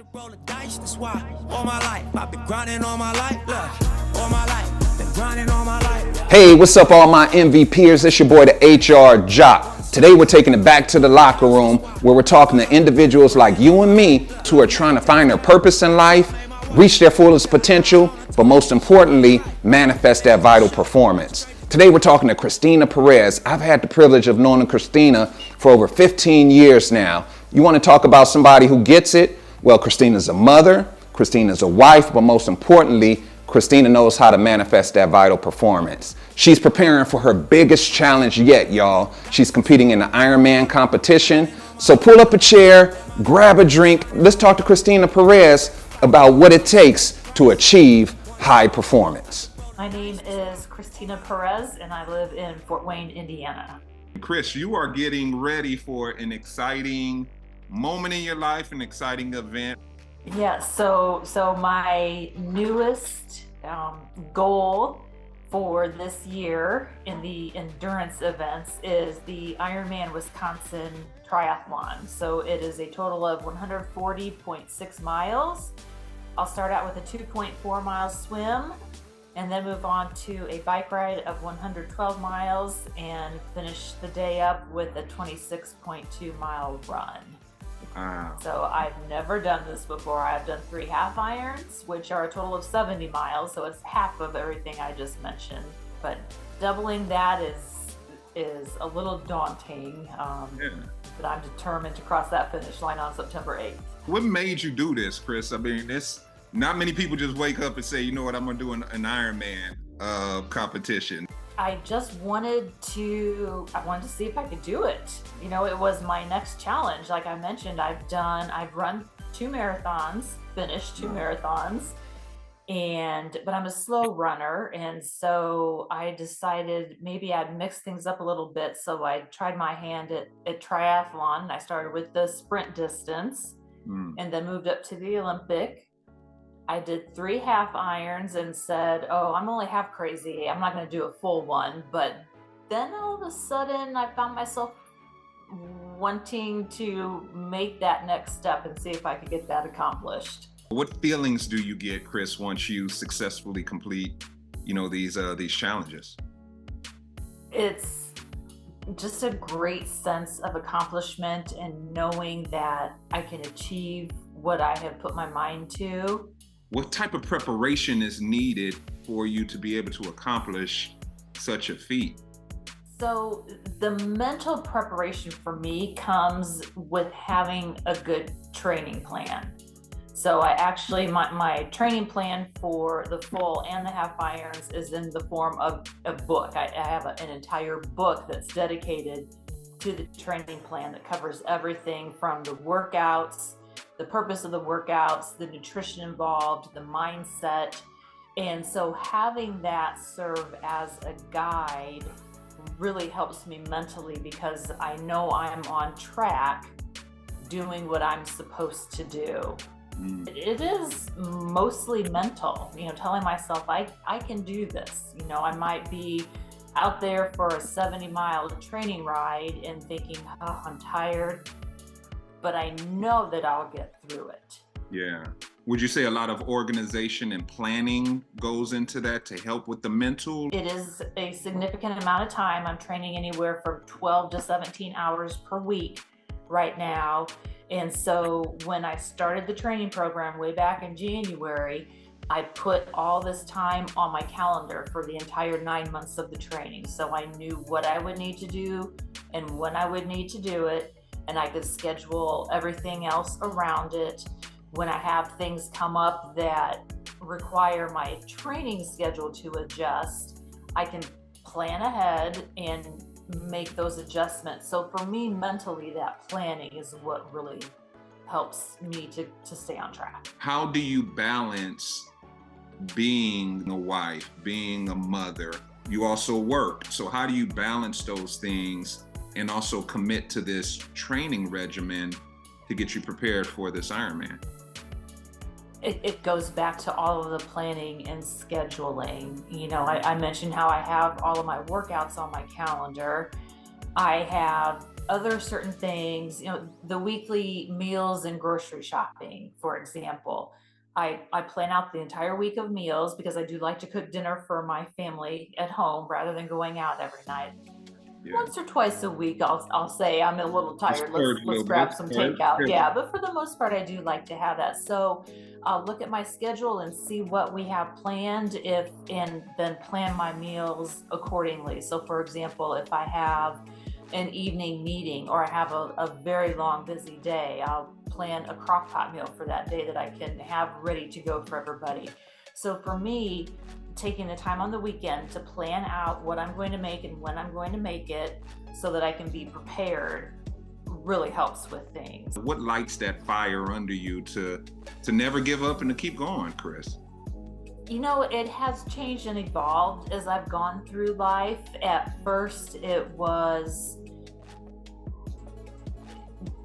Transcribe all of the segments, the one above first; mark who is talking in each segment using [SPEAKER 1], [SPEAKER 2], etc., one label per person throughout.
[SPEAKER 1] to roll the dice, that's why all my life I've been grinding all my life, look, all my life, been grinding all my life.
[SPEAKER 2] Hey, what's up all my MVPers? It's your boy the HR Jock. Today we're taking it back to the locker room where we're talking to individuals like you and me who are trying to find their purpose in life, reach their fullest potential, but most importantly, manifest that vital performance. Today we're talking to Christina Perez. I've had the privilege of knowing Christina for over 15 years now. You want to talk about somebody who gets it? Well, Christina's a mother, Christina's a wife, but most importantly, Christina knows how to manifest that vital performance. She's preparing for her biggest challenge yet, y'all. She's competing in the Ironman competition. So pull up a chair, grab a drink. Let's talk to Christina Perez about what it takes to achieve high performance.
[SPEAKER 3] My name is Christina Perez, and I live in Fort Wayne, Indiana.
[SPEAKER 4] Chris, you are getting ready for an exciting moment in your life, an exciting event.
[SPEAKER 3] Yeah, so my newest goal for this year in the endurance events is the Ironman Wisconsin Triathlon. So it is a total of 140.6 miles. I'll start out with a 2.4 mile swim and then move on to a bike ride of 112 miles and finish the day up with a 26.2 mile run.
[SPEAKER 4] Wow.
[SPEAKER 3] So I've never done this before. I've done 3 half irons, which are a total of 70 miles. So it's half of everything I just mentioned. But doubling that is a little daunting. But I'm determined to cross that finish line on September 8th.
[SPEAKER 4] What made you do this, Chris? I mean, not many people just wake up and say, you know what, I'm going to do an Ironman competition.
[SPEAKER 3] I just wanted to see if I could do it. You know, it was my next challenge. Like I mentioned, I've run 2 marathons, finished 2 marathons, but I'm a slow runner. And so I decided maybe I'd mix things up a little bit. So I tried my hand at triathlon. I started with the sprint distance and then moved up to the Olympic. I did 3 half irons and said, oh, I'm only half crazy. I'm not going to do a full one. But then all of a sudden I found myself wanting to make that next step and see if I could get that accomplished.
[SPEAKER 4] What feelings do you get, Chris, once you successfully complete, these challenges?
[SPEAKER 3] It's just a great sense of accomplishment and knowing that I can achieve what I have put my mind to.
[SPEAKER 4] What type of preparation is needed for you to be able to accomplish such a feat?
[SPEAKER 3] So the mental preparation for me comes with having a good training plan. So I actually, my training plan for the full and the half irons is in the form of a book. I have an entire book that's dedicated to the training plan that covers everything from the workouts, the purpose of the workouts, the nutrition involved, the mindset. And so having that serve as a guide really helps me mentally because I know I'm on track doing what I'm supposed to do. It is mostly mental, telling myself I can do this. I might be out there for a 70-mile training ride and thinking, oh, I'm tired, but I know that I'll get through it.
[SPEAKER 4] Yeah. Would you say a lot of organization and planning goes into that to help with the mental?
[SPEAKER 3] It is a significant amount of time. I'm training anywhere from 12 to 17 hours per week right now. And so when I started the training program way back in January, I put all this time on my calendar for the entire 9 months of the training. So I knew what I would need to do and when I would need to do it. And I could schedule everything else around it. When I have things come up that require my training schedule to adjust, I can plan ahead and make those adjustments. So for me, mentally, that planning is what really helps me to stay on track.
[SPEAKER 4] How do you balance being a wife, being a mother? You also work. So how do you balance those things and also commit to this training regimen to get you prepared for this Ironman?
[SPEAKER 3] It goes back to all of the planning and scheduling. I mentioned how I have all of my workouts on my calendar. I have other certain things, the weekly meals and grocery shopping, for example. I plan out the entire week of meals because I do like to cook dinner for my family at home rather than going out every night.
[SPEAKER 4] Yeah.
[SPEAKER 3] Once or twice a week, I'll say I'm a little tired. Let's grab some
[SPEAKER 4] Right.
[SPEAKER 3] takeout. Yeah, but for the most part, I do like to have that. So I'll look at my schedule and see what we have planned, and then plan my meals accordingly. So, for example, if I have an evening meeting or I have a very long, busy day, I'll plan a crock pot meal for that day that I can have ready to go for everybody. So for me, taking the time on the weekend to plan out what I'm going to make and when I'm going to make it so that I can be prepared really helps with things.
[SPEAKER 4] What lights that fire under you to never give up and to keep going, Chris?
[SPEAKER 3] It has changed and evolved as I've gone through life. At first, it was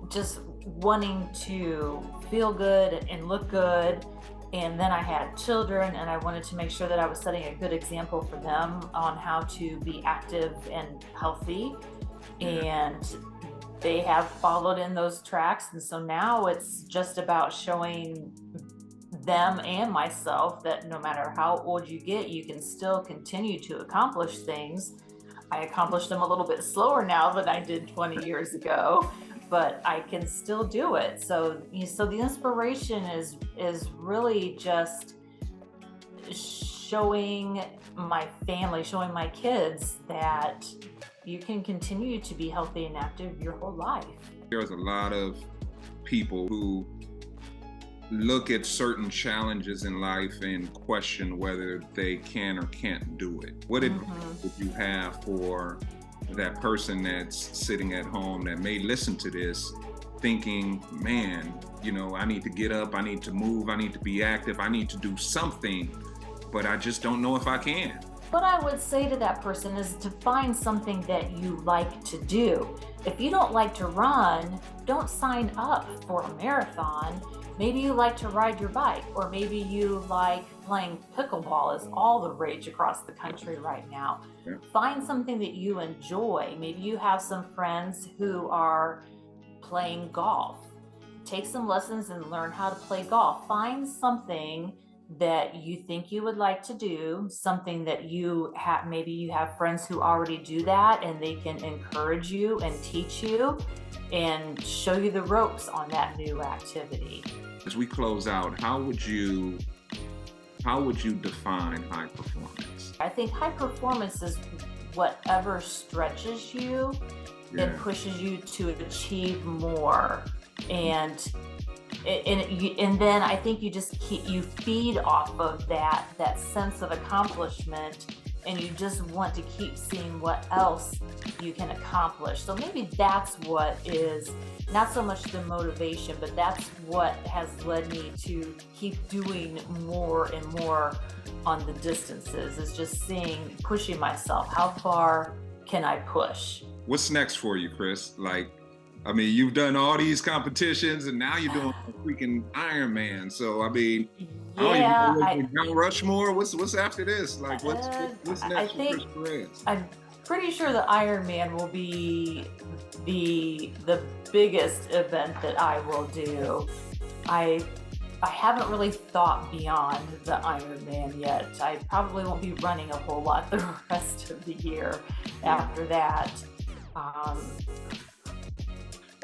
[SPEAKER 3] just wanting to feel good and look good. And then I had children, and I wanted to make sure that I was setting a good example for them on how to be active and healthy. And they have followed in those tracks. And so now it's just about showing them and myself that no matter how old you get, you can still continue to accomplish things. I accomplish them a little bit slower now than I did 20 years ago, but I can still do it. So the inspiration is really just showing my family, showing my kids that you can continue to be healthy and active your whole life.
[SPEAKER 4] There's a lot of people who look at certain challenges in life and question whether they can or can't do it. What advice would you have for that person that's sitting at home that may listen to this thinking, man, I need to get up, I need to move, I need to be active, I need to do something, but I just don't know if I can?
[SPEAKER 3] What I would say to that person is to find something that you like to do. If you don't like to run, don't sign up for a marathon. Maybe you like to ride your bike, or maybe you like playing pickleball is all the rage across the country right now.
[SPEAKER 4] Yeah.
[SPEAKER 3] Find something that you enjoy. Maybe you have some friends who are playing golf. Take some lessons and learn how to play golf. Find something that you think you would like to do, something that maybe you have friends who already do that and they can encourage you and teach you and show you the ropes on that new activity.
[SPEAKER 4] As we close out, how would you define high performance?
[SPEAKER 3] I think high performance is whatever stretches you and pushes you to achieve more. And then I think you just you feed off of that sense of accomplishment, and you just want to keep seeing what else you can accomplish. So maybe that's what is not so much the motivation, but that's what has led me to keep doing more and more on the distances, is just pushing myself. How far can I push?
[SPEAKER 4] What's next for you, Chris? You've done all these competitions and now you're doing a freaking Ironman. So, Mount Rushmore? What's after this? What's next for Chris Perez?
[SPEAKER 3] I'm pretty sure the Ironman will be the biggest event that I will do. I haven't really thought beyond the Ironman yet. I probably won't be running a whole lot the rest of the year after that.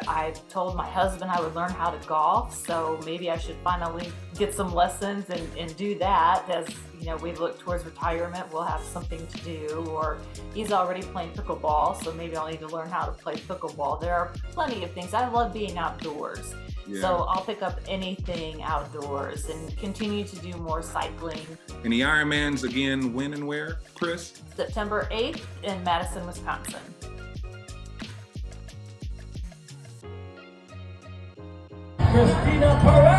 [SPEAKER 3] I told my husband I would learn how to golf, so maybe I should finally get some lessons and do that. As we look towards retirement, we'll have something to do. Or he's already playing pickleball, so maybe I'll need to learn how to play pickleball. There are plenty of things. I love being outdoors. Yeah. So I'll pick up anything outdoors and continue to do more cycling.
[SPEAKER 4] And the Ironmans again, when and where, Chris?
[SPEAKER 3] September 8th in Madison, Wisconsin.
[SPEAKER 1] Christina Perez.